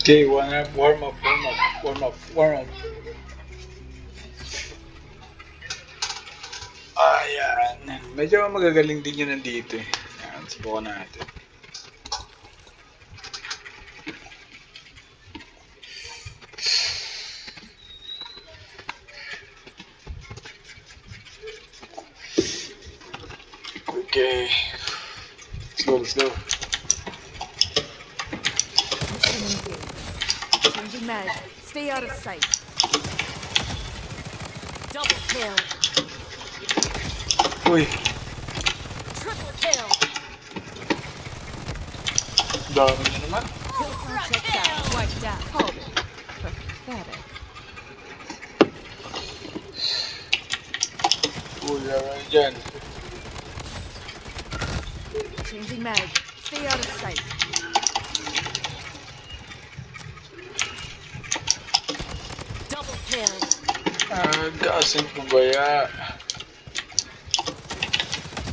Okay, warm up, warm up, warm up, warm up. Ayan. Medyo magagaling din yun nandito eh. Ayan, subukan natin. Okay. Let's go, let's go. Changing mag. Stay out of sight. Double kill. Uy, Triple kill. dami na naman. Kill count checks out. Wiped out. Hold it. Pathetic. Uy, aray dyan. Changing mag. Stay out of sight. Double kill. Gasin ko baya.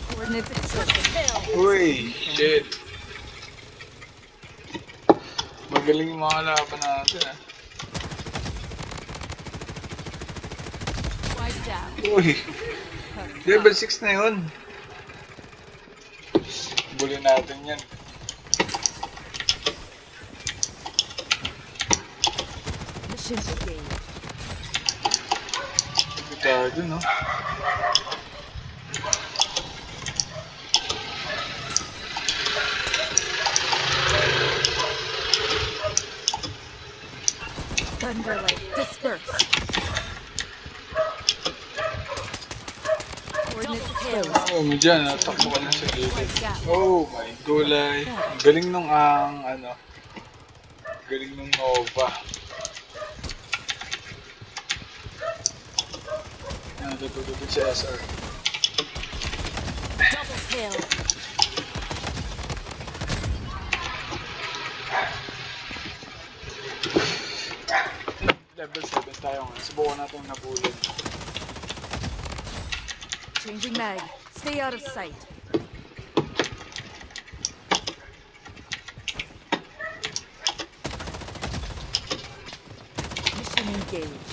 Coordinates explosive. Uy, shit. Magaling yung mga laban natin ah. Wiped out. Uy, level 6 na yun. Bulin natin yan. Mission engaged. Bitado, no? Thunderlight disperse. Coordinates exposed. Oo, mo dyan, natakbo ka na sa gilid. Wiped out. Oh my gulay. Ang galing nung ano. Galing nung Nova. Natutulog din si SR. Double kill. Level 7 tayo nga. Subukan natin nabulin. Changing mag. Stay out of sight. Mission engaged.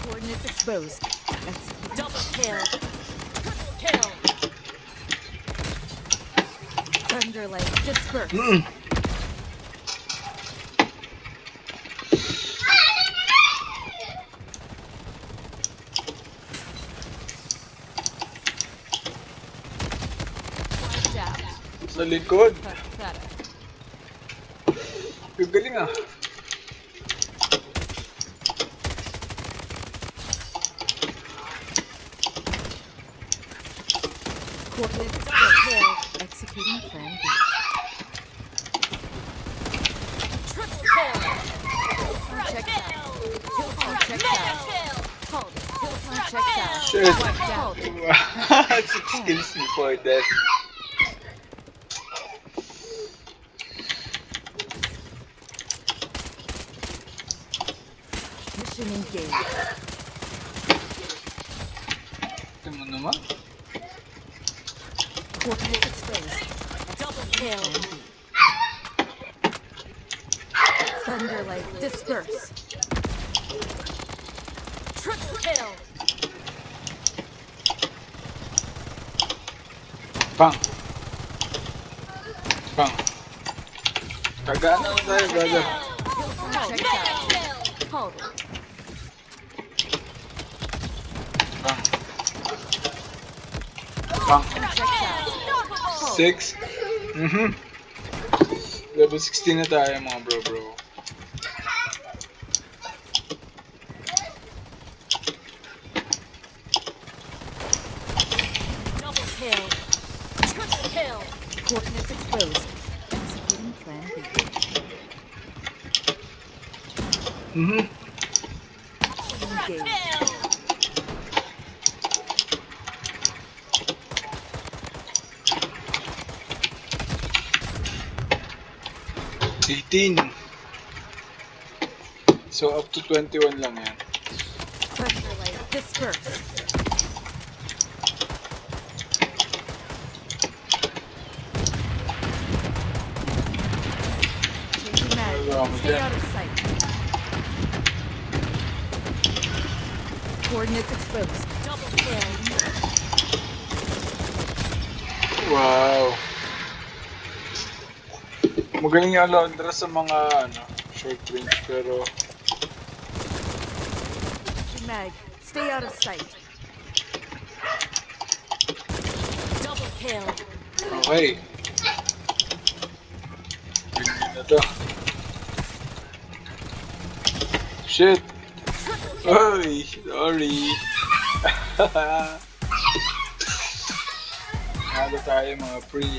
Coordinates exposed. Execute. Double kill. Triple kill. Thunderlight disperse. Wiped out. Sa likod. Pathetic. Yung galing ah. Coordinates exposed. Executing plan B. Triple kill. Check out. Kill count checks out. Hold it. Kill count checks out. Shit. Wiped out. 6 kills before death. Mission engaged. Ito mo naman. Coordinates exposed. Double kill. Thunderlight disperse. Triple kill. Bang! Bang! Tagaan na lang tayo, brother. Kill count checks out. Hold it. Bang! Bang! Checks out. Hold it. 6? Level 16 na tayo mga bro. Double kill. Triple kill. Coordinates exposed. Executing plan B. Engage. 18. So up to 21 lang yan. Thunderlight disperse. Stay dyan. out of sight. Coordinates exposed. Double kill. Wow. Magaling yung Alondra sa mga ano, short range pero Mag, stay out of sight. Double kill. okay. Galing na to. Shit! Oy! Sorry! Nalo tayo mga pre.